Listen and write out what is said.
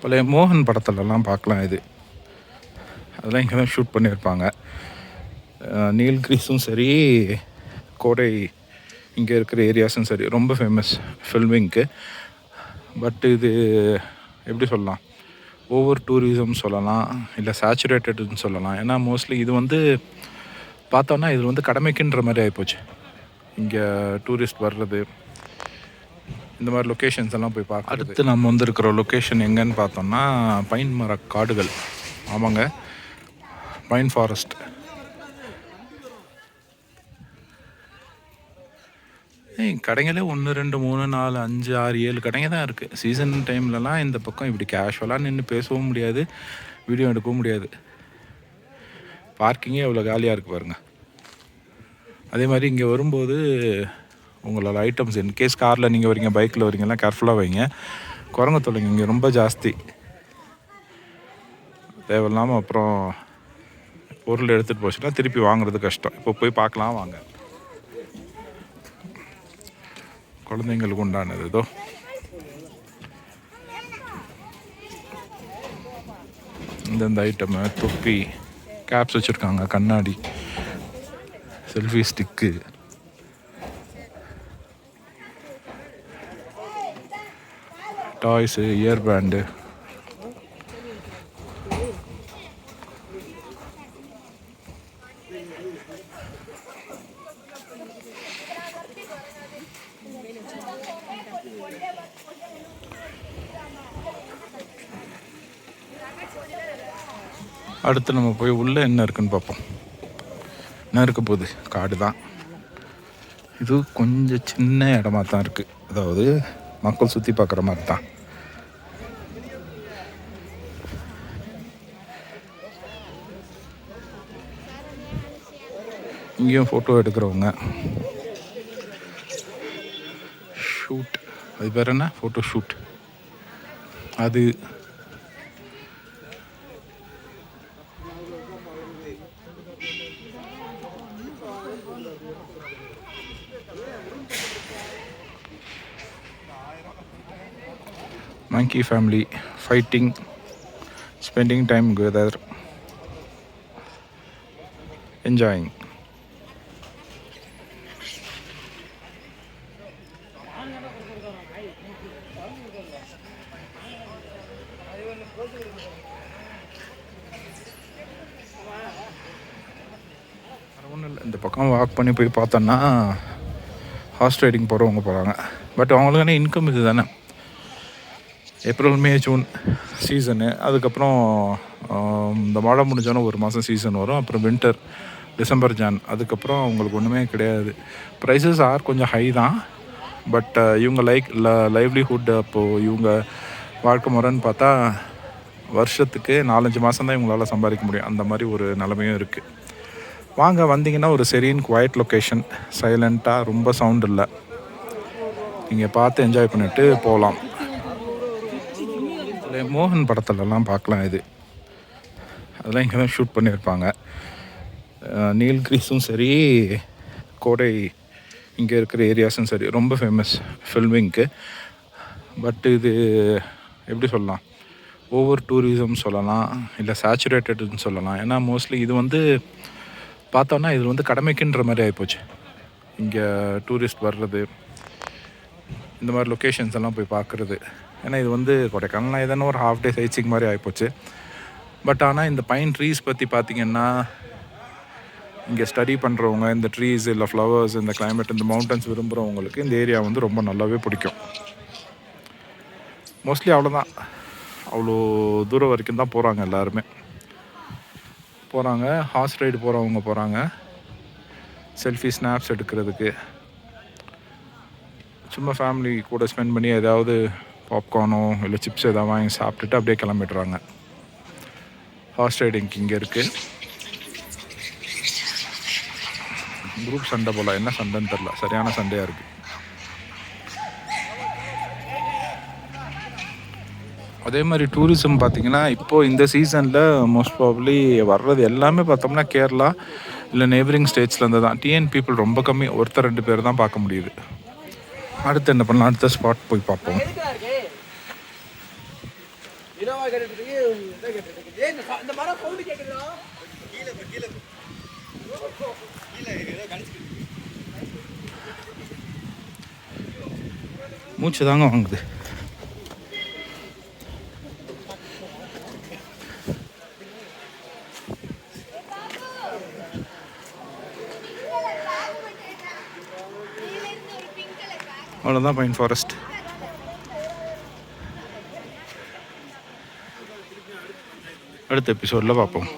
பழைய மோகன் படத்துலலாம் பார்க்கலாம். அதெல்லாம் இங்கே தான் ஷூட் பண்ணியிருப்பாங்க. நீல்கிரிஸும் சரி, கோடை இங்கே இருக்கிற ஏரியாஸும் சரி ரொம்ப ஃபேமஸ் ஃபில்மிங்க்கு. பட் இது எப்படி சொல்லலாம், ஓவர் டூரிசம் சொல்லலாம், இல்லை சேச்சுரேட்டட்னு சொல்லலாம். ஏன்னா மோஸ்ட்லி இது பார்த்தோன்னா இது கடமைக்குன்ற மாதிரி ஆகிப்போச்சு. இங்கே டூரிஸ்ட் வர்றது, இந்த மாதிரி லொக்கேஷன்ஸ் எல்லாம் போய் பார்க்க. அடுத்து நம்ம இருக்கிற லொக்கேஷன் எங்கன்னு பார்த்தோம்னா பைன் மர காடுகள். ஆமாங்க, பைன் ஃபாரஸ்ட். கடைங்களே 1 2 3 4 5 6 7 கடைங்க தான் இருக்குது. சீசன் டைம்லலாம் இந்த பக்கம் இப்படி கேஷுவலாக நின்று பேசவும் முடியாது, வீடியோ எடுக்கவும் முடியாது. பார்க்கிங்கே எவ்வளோ காலியாக இருக்குது பாருங்கள். அதே மாதிரி இங்கே வரும்போது உங்களோட ஐட்டம்ஸ் இன்கேஸ் காரில் நீங்கள் வரீங்க, பைக்கில் வரீங்கலாம் கேர்ஃபுல்லாக வைங்க. குரங்கு தொல்லைங்க இங்கே ரொம்ப ஜாஸ்தி. தேவையில்லாமல் அப்புறம் பொருள் எடுத்துகிட்டு போச்சுன்னா திருப்பி வாங்குறது கஷ்டம். இப்போ போய் பார்க்கலாம் வாங்க. குழந்தைங்களுக்கு உண்டானது ஏதோ இந்தந்த ஐட்டமு, தொப்பி, கேப்ஸ் வச்சுருக்காங்க, கண்ணாடி, selfie stick, toys, ear band. அடுத்து நம்ம போய் உள்ளே என்ன இருக்குன்னு பார்ப்போம். என்ன இருக்க போகுது, காடு தான். இது கொஞ்சம் சின்ன இடமா தான் இருக்குது, அதாவது மக்கள் சுற்றி பார்க்குற மாதிரி தான். இங்கேயும் ஃபோட்டோ எடுக்கிறவங்க, ஷூட், அது பேர் என்ன, ஃபோட்டோ ஷூட். அது monkey family fighting, spending time together, enjoying. இந்த பக்கம் வாக் பண்ணி போய் பார்த்தோன்னா ஹார்ஸ் ரைடிங் போகிறவங்க போகிறாங்க. பட் அவங்களுக்கான இன்கம் இது தானே. ஏப்ரல் மே ஜூன் சீசனு, அதுக்கப்புறம் இந்த மழை முடிஞ்சோன்னா ஒரு மாதம் சீசன் வரும். அப்புறம் வின்டர் டிசம்பர் ஜான், அதுக்கப்புறம் அவங்களுக்கு ஒன்றுமே கிடையாது. ப்ரைஸஸ் கொஞ்சம் ஹை தான். பட் இவங்க லைவ்லிஹுட், அப்போது இவங்க வாழ்க்கை முறைன்னு பார்த்தா வருஷத்துக்கு 4-5 மாதம் தான் இவங்களால் சம்பாதிக்க முடியும். அந்த மாதிரி ஒரு நிலைமையும் இருக்குது. வாங்க, வந்தீங்கன்னா ஒரு செரீன் குவைட் லொக்கேஷன், சைலண்ட்டாக, ரொம்ப சவுண்ட் இல்லை, நீங்கள் பார்த்து என்ஜாய் பண்ணிவிட்டு போகலாம். மோகன் படத்துலலாம் பார்க்கலாம். அதெல்லாம் இங்கே தான் ஷூட் பண்ணியிருப்பாங்க. நீல்கிரிஸும் சரி, கோடை இங்கே இருக்கிற ஏரியாஸும் சரி ரொம்ப ஃபேமஸ் ஃபில்மிங்க்கு. பட் இது எப்படி சொல்லலாம், ஓவர் டூரிசம் சொல்லலாம், இல்லை சேச்சுரேட்டட்னு சொல்லலாம். ஏன்னா மோஸ்ட்லி இது பார்த்தோன்னா இது கடமைக்குன்ற மாதிரி ஆகிப்போச்சு. இங்கே டூரிஸ்ட் வர்றது, இந்த மாதிரி லொக்கேஷன்ஸ் எல்லாம் போய் பார்க்குறது. ஏன்னா இது கொடைக்கானல் ஏதான ஒரு ஹாஃப் டே சைட்ஸிங் மாதிரி ஆகிப்போச்சு. பட் ஆனால் இந்த பைன் ட்ரீஸ் பற்றி பார்த்திங்கன்னா, இங்கே ஸ்டடி பண்ணுறவங்க, இந்த ட்ரீஸ் இல்லை ஃப்ளவர்ஸ், இந்த கிளைமேட், இந்த மவுண்டன்ஸ் விரும்புகிறவங்களுக்கு இந்த ஏரியா ரொம்ப நல்லாவே பிடிக்கும். மோஸ்ட்லி அவ்வளோதான், அவ்வளோ தூரம் வரைக்கும் தான் போகிறாங்க. எல்லாருமே போகிறாங்க, ஹார்ஸ் ரைடு போகிறவங்க போகிறாங்க, செல்ஃபி ஸ்னாப்ஸ் எடுக்கிறதுக்கு, சும்மா ஃபேமிலி கூட ஸ்பெண்ட் பண்ணி ஏதாவது பாப்கார்னோ இல்லை சிப்ஸ் எதாவது வாங்கி சாப்பிட்டுட்டு அப்படியே கிளம்பிடுறாங்க. ஹார்ஸ் ரைடிங் இங்கே இருக்குது. குரூப் சண்டை போல், என்ன சண்டைன்னு தெரில, சரியான சண்டையாக இருக்குது. அதே மாதிரி டூரிசம் பார்த்திங்கன்னா இப்போது இந்த சீசனில் மோஸ்ட் ப்ராபப்ளி வர்றது எல்லாமே பார்த்தோம்னா கேரளா இல்லை நெய்பரிங் ஸ்டேட்ஸ்லேருந்து தான். டிஎன் பீப்புள் ரொம்ப கம்மி, 1-2 பேர் தான் பார்க்க முடியுது. அடுத்து என்ன பண்ணலாம், அடுத்த ஸ்பாட் போய் பார்ப்போம். மூச்சு தாங்க வாங்குது. அவ்வளோதான் பைன் ஃபாரஸ்ட். அடுத்த எபிசோடில் பார்ப்போம்.